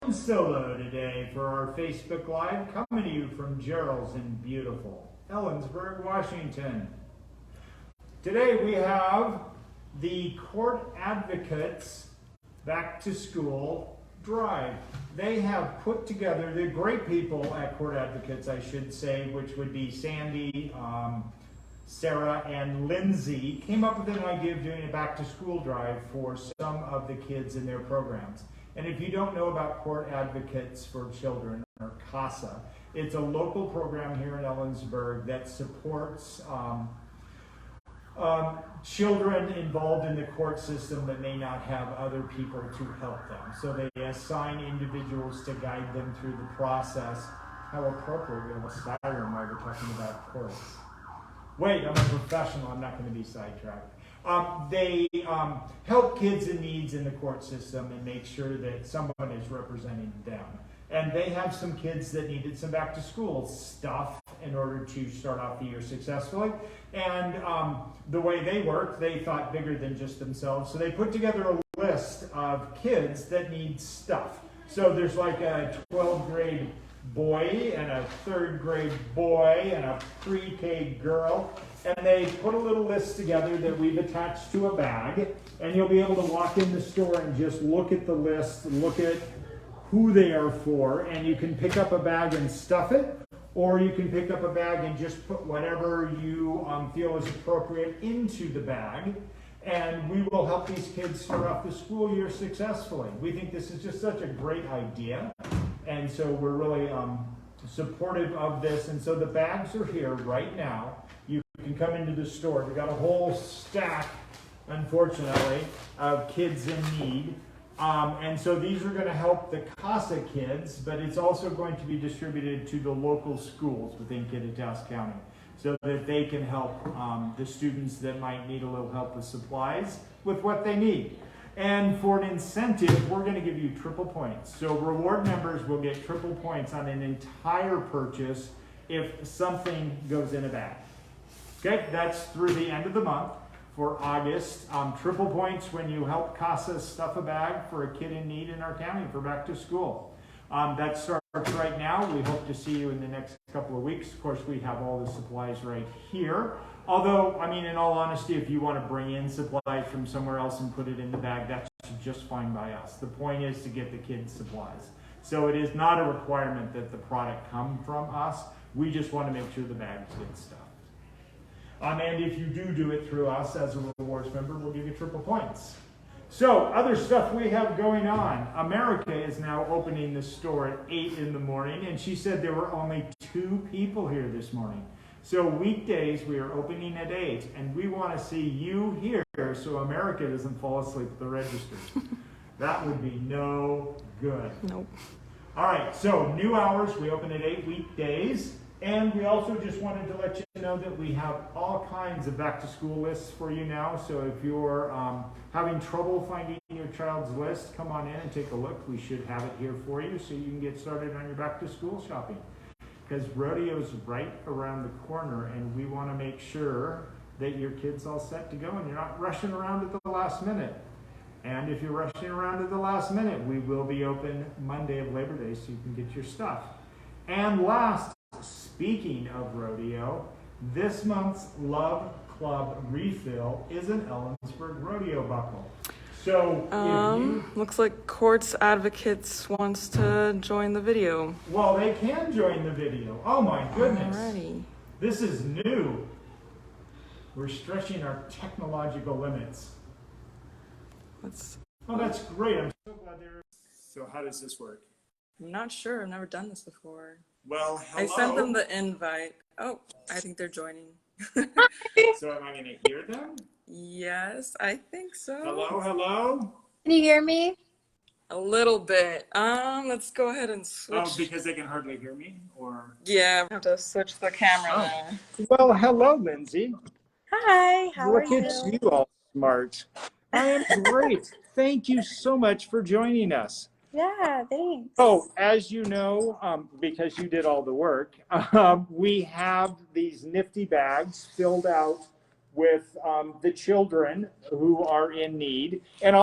Solo today for our Facebook Live, coming to you from Gerald's in beautiful Ellensburg, Washington. Today we have the Court Advocates Back to School Drive. They have put together, the great people at Court Advocates, I should say, which would be Sandy, Sarah, and Lindsay, came up with an idea of doing a back to school drive for some of the kids in their programs. And if you don't know about Court Advocates for Children, or CASA, it's a local program here in Ellensburg that supports children involved in the court system that may not have other people to help them. So they assign individuals to guide them through the process. How appropriate, we have a siren while we're talking about courts. Wait, I'm a professional, I'm not going to be sidetracked. They help kids in needs in the court system and make sure that someone is representing them. And they have some kids that needed some back to school stuff in order to start off the year successfully. And the way they work, they thought bigger than just themselves. So they put together a list of kids that need stuff. So there's like a 12th grade boy and a 3rd grade boy and a pre-K girl. And they put a little list together that we've attached to a bag. And you'll be able to walk in the store and just look at the list, look at who they are for, and you can pick up a bag and stuff it, or you can pick up a bag and just put whatever you feel is appropriate into the bag. And we will help these kids start off the school year successfully. We think this is just such a great idea. And so we're really supportive of this. And so the bags are here right now. You can come into the store. We've got a whole stack, unfortunately, of kids in need. And so these are going to help the CASA kids, but it's also going to be distributed to the local schools within Kittitas County so that they can help the students that might need a little help with supplies with what they need. And for an incentive, we're going to give you triple points. So reward members will get triple points on an entire purchase if something goes in a bag. Okay, that's through the end of the month. For August, triple points when you help CASA stuff a bag for a kid in need in our county for back to school. That starts right now. We hope to see you in the next couple of weeks. Of course, we have all the supplies right here. Although, I mean, in all honesty, if you want to bring in supplies from somewhere else and put it in the bag, that's just fine by us. The point is to get the kids supplies. So it is not a requirement that the product come from us. We just want to make sure the bags get stuff. And if you do it through us as a rewards member, we'll give you triple points. So, other stuff we have going on. America is now opening the store at 8 in the morning, and she said there were only 2 people here this morning. So weekdays we are opening at 8, and we want to see you here so America doesn't fall asleep at the registers. That would be no good. Nope. All right, so new hours, we open at 8 weekdays. And we also just wanted to let you know that we have all kinds of back to school lists for you now. So if you're having trouble finding your child's list, come on in and take a look. We should have it here for you so you can get started on your back to school shopping. Because rodeo's right around the corner and we want to make sure that your kid's all set to go and you're not rushing around at the last minute. And if you're rushing around at the last minute, we will be open Monday of Labor Day so you can get your stuff. And last, speaking of rodeo, this month's Love Club refill is an Ellensburg rodeo buckle. So if you... Looks like Courts Advocates wants to join the video. Well, they can join the video. Oh my goodness. Alrighty. This is new. We're stretching our technological limits. Oh, that's great. I'm so glad they're... So how does this work? I'm not sure. I've never done this before. Well, hello. I sent them the invite. Oh, I think they're joining. So am I going to hear them? Yes, I think so. Hello? Can you hear me? A little bit. Let's go ahead and switch. Oh, because they can hardly hear me? Or Yeah, I have to switch the camera there. Well, hello, Lindsay. Hi, how are Look you? at you all smart. I am great. Thank you so much for joining us. Yeah, thanks. Oh, as you know, because you did all the work, we have these nifty bags filled out with the children who are in need. And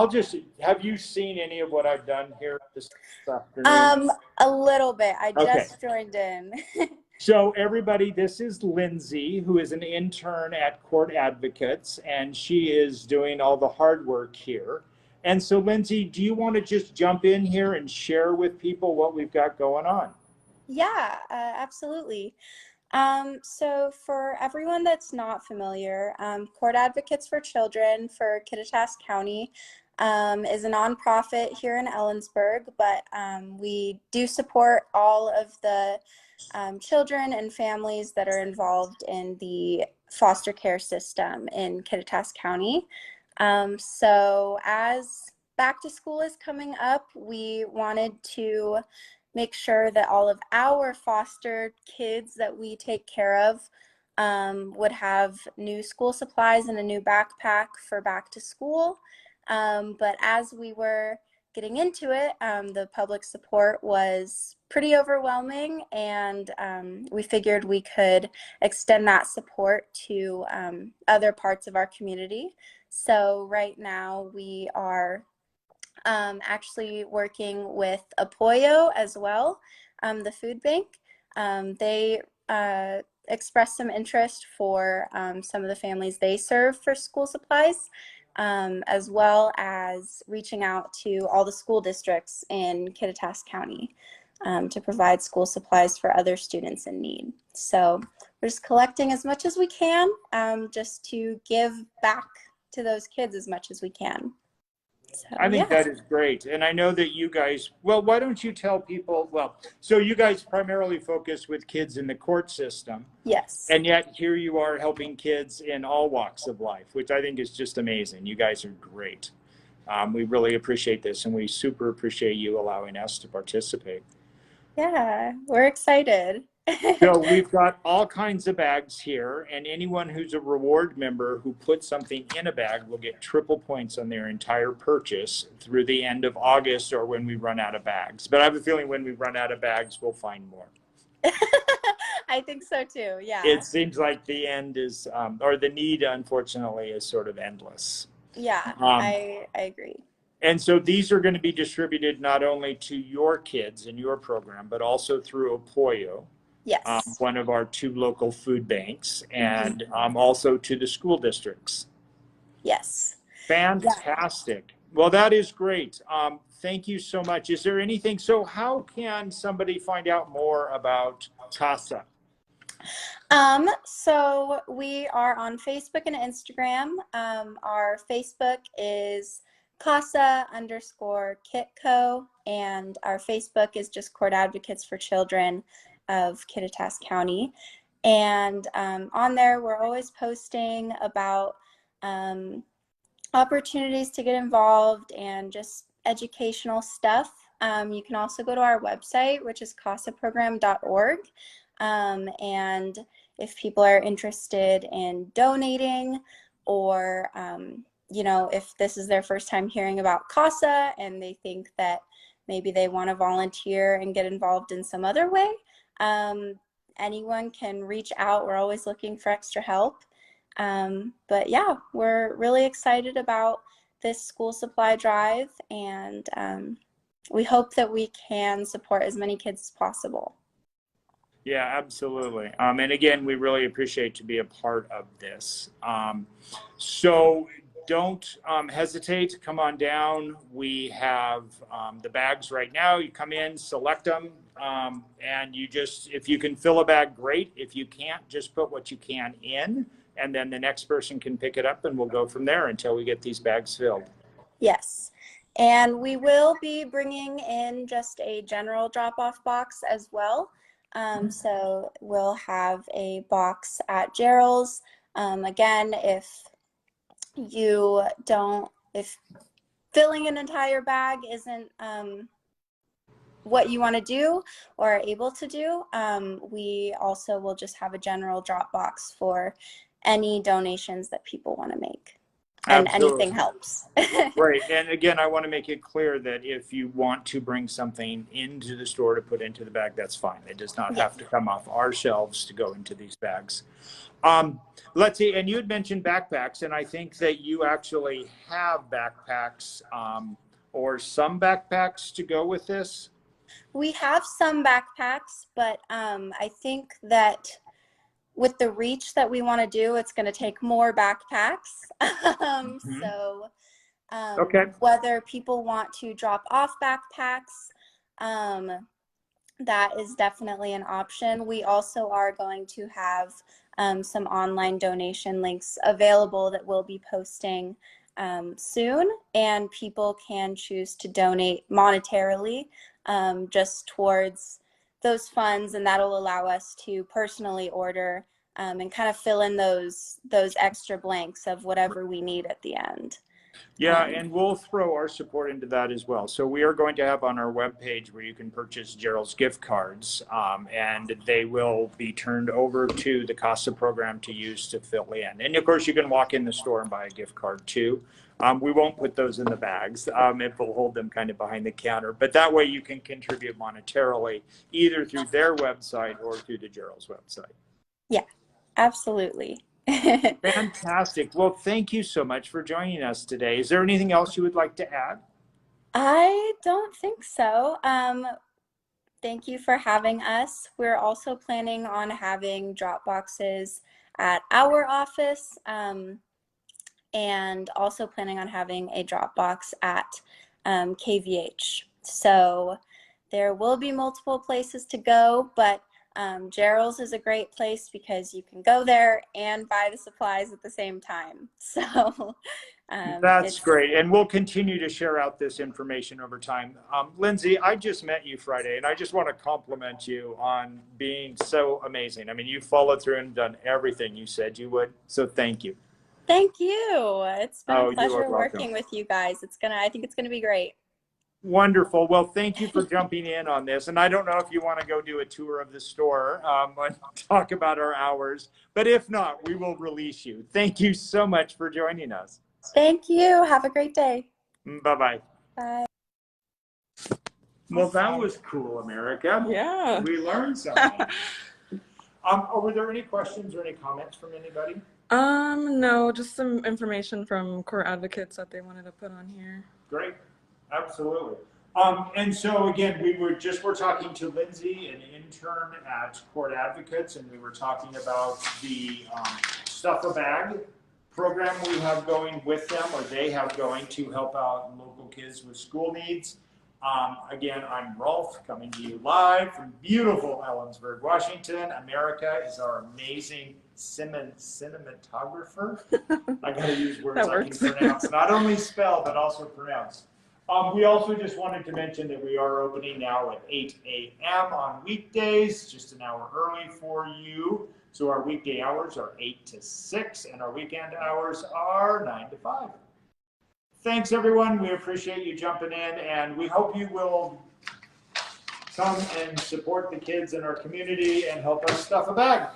have you seen any of what I've done here this afternoon? A little bit. I Okay. just joined in. So everybody, this is Lindsay, who is an intern at Court Advocates, and she is doing all the hard work here. And so, Lindsay, do you want to just jump in here and share with people what we've got going on? Yeah, absolutely. So for everyone that's not familiar, Court Advocates for Children for Kittitas County is a nonprofit here in Ellensburg, but we do support all of the children and families that are involved in the foster care system in Kittitas County. So as back to school is coming up, we wanted to make sure that all of our foster kids that we take care of would have new school supplies and a new backpack for back to school. But as we were getting into it, the public support was pretty overwhelming, and we figured we could extend that support to other parts of our community. So right now we are actually working with Apoyo as well, the food bank. They expressed some interest for some of the families they serve for school supplies, as well as reaching out to all the school districts in Kittitas County to provide school supplies for other students in need. So we're just collecting as much as we can, just to give back to those kids as much as we can. So, I think that is great. And I know that you guys, well, why don't you tell people, so you guys primarily focus with kids in the court system. Yes. And yet here you are helping kids in all walks of life, which I think is just amazing. You guys are great. We really appreciate this, and we super appreciate you allowing us to participate. Yeah, we're excited. So we've got all kinds of bags here, and anyone who's a reward member who puts something in a bag will get triple points on their entire purchase through the end of August or when we run out of bags. But I have a feeling when we run out of bags, we'll find more. I think so too, yeah. It seems like the end is, or the need, unfortunately, is sort of endless. Yeah, I agree. And so these are going to be distributed not only to your kids in your program, but also through Apoyo. Yes. One of our 2 local food banks, and also to the school districts. Yes. Fantastic. Yeah. Well, that is great. Thank you so much. Is there anything, so how can somebody find out more about CASA? So we are on Facebook and Instagram. Our Facebook is CASA_KitCo, and our Facebook is just Court Advocates for Children of Kittitas County. And on there, we're always posting about opportunities to get involved and just educational stuff. You can also go to our website, which is casaprogram.org. And if people are interested in donating, or you know, if this is their first time hearing about CASA and they think that maybe they want to volunteer and get involved in some other way, anyone can reach out. We're always looking for extra help. But yeah, we're really excited about this school supply drive, and we hope that we can support as many kids as possible. Yeah, absolutely. And again, we really appreciate to be a part of this. So don't hesitate. Come on down. We have the bags right now. You come in, select them, and you just, if you can fill a bag, great. If you can't, just put what you can in, and then the next person can pick it up, and we'll go from there until we get these bags filled. Yes. And we will be bringing in just a general drop-off box as well. So we'll have a box at Gerald's. Again, if filling an entire bag isn't what you want to do or are able to do, we also will just have a general drop box for any donations that people want to make. and Absolutely. anything helps. Right. And again, I want to make it clear that if you want to bring something into the store to put into the bag, that's fine. It does not Yes. have to come off our shelves to go into these bags. Let's see. And you had mentioned backpacks, and I think that you actually have backpacks or some backpacks to go with this. We have some backpacks, but I think that with the reach that we want to do, it's going to take more backpacks. So Okay. whether people want to drop off backpacks, that is definitely an option. We also are going to have some online donation links available that we'll be posting soon, and people can choose to donate monetarily just towards those funds, and that'll allow us to personally order and kind of fill in those extra blanks of whatever we need at the end. Yeah, and we'll throw our support into that as well. So we are going to have on our webpage where you can purchase Gerald's gift cards, and they will be turned over to the CASA program to use to fill in. And of course, you can walk in the store and buy a gift card too. We won't put those in the bags. It will hold them kind of behind the counter. But that way you can contribute monetarily either through their website or through the Gerald's website. Yeah, absolutely. Fantastic. Well, thank you so much for joining us today. Is there anything else you would like to add? I don't think so. Thank you for having us. We're also planning on having drop boxes at our office, and also planning on having a drop box at KVH. So there will be multiple places to go, but Gerald's is a great place because you can go there and buy the supplies at the same time. So that's great. And we'll continue to share out this information over time. Lindsay, I just met you Friday, and I just want to compliment you on being so amazing. I mean, you followed through and done everything you said you would. So thank you. Thank you. It's been a pleasure you are welcome. working with you guys. I think it's gonna be great. Wonderful. Well, thank you for jumping in on this. And I don't know if you want to go do a tour of the store and talk about our hours, but if not, we will release you. Thank you so much for joining us. Thank you. Have a great day. Bye-bye. Bye. Well, that was cool, America. Yeah. We learned something. Were there any questions or any comments from anybody? No, just some information from court advocates that they wanted to put on here. Great. Absolutely. And so again, we're talking to Lindsay, an intern at Court Advocates, and we were talking about the Stuff a Bag program we have going with them, or they have going to help out local kids with school needs. Again, I'm Rolf, coming to you live from beautiful Ellensburg, Washington. America is our amazing cinematographer. I gotta use words I can pronounce, not only spell, but also pronounce. We also just wanted to mention that we are opening now at 8 a.m. on weekdays, just an hour early for you. So our weekday hours are 8 to 6, and our weekend hours are 9 to 5. Thanks, everyone. We appreciate you jumping in, and we hope you will come and support the kids in our community and help us stuff a bag.